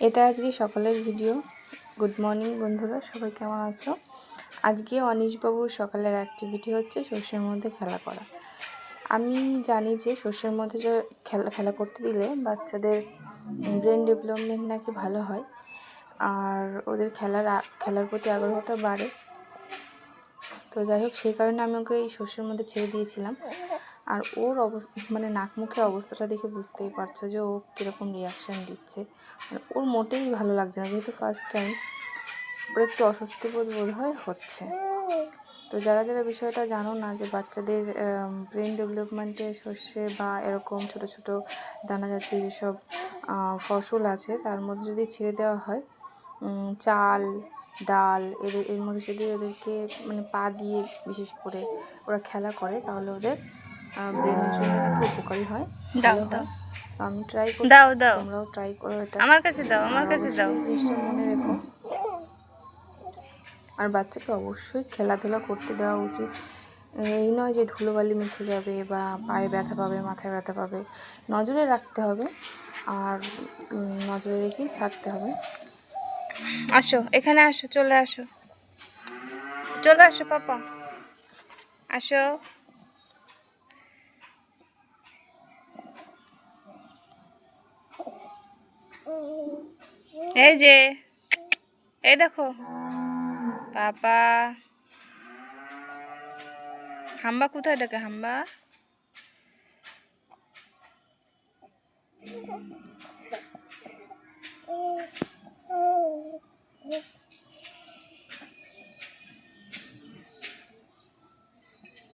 এটা আজকে সকালের ভিডিও। গুড মর্নিং বন্ধুরা, সবাই কেমন আছো? আজকে অনিশবাবুর সকালের অ্যাক্টিভিটি হচ্ছে সর্ষের মধ্যে খেলা করা। আমি জানি যে সর্ষের মধ্যে যে খেলা করতে দিলে বাচ্চাদের ব্রেন ডেভেলপমেন্ট নাকি ভালো হয়, আর ওদের খেলার প্রতি আগ্রহটা বাড়ে। তো যাই হোক, সেই কারণে আমি ওকে এই সর্ষের মধ্যে ছেড়ে দিয়েছিলাম। আর ওর মানে নাক মুখের অবস্থাটা দেখে বুঝতেই পারছো যে ও কীরকম রিয়াকশান দিচ্ছে। মানে ওর মোটেই ভালো লাগছে না, যেহেতু ফার্স্ট টাইম ওর একটু অস্বস্তি বোধ হয় হচ্ছে। তো যারা যারা বিষয়টা জানো না, যে বাচ্চাদের ব্রেন ডেভেলপমেন্টে সর্ষে বা এরকম ছোট ছোট দানা জাতীয় যেসব ফসল আছে তার মধ্যে যদি ছেড়ে দেওয়া হয়, চাল ডাল এর মধ্যে যদি ওদেরকে মানে পা দিয়ে বিশেষ করে ওরা খেলা করে, তাহলে ওদের ব্রেনের জন্য নাকি উপকারী হয়, ভালো হয়। আমি ট্রাই করছি, তোমরাও ট্রাই করো এটা। আমার কাছে দাও, আমার কাছে দাও। এই জিনিসটা মনে রেখো। আর বাচ্চাকে অবশ্যই খেলাধুলা করতে দেওয়া উচিত। এই নয় যে ধুলোবালি মেখে যাবে বা পায়ে ব্যথা পাবে, মাথায় ব্যথা পাবে। নজরে রাখতে হবে, আর নজরে রেখেই ছাড়তে হবে। আসো, এখানে আসো, চলে আসো, চলে আসো পাপা, আসো। এই যে, এই দেখো পাপা। হাম্বা কোথায় ডাকে? হাম্বা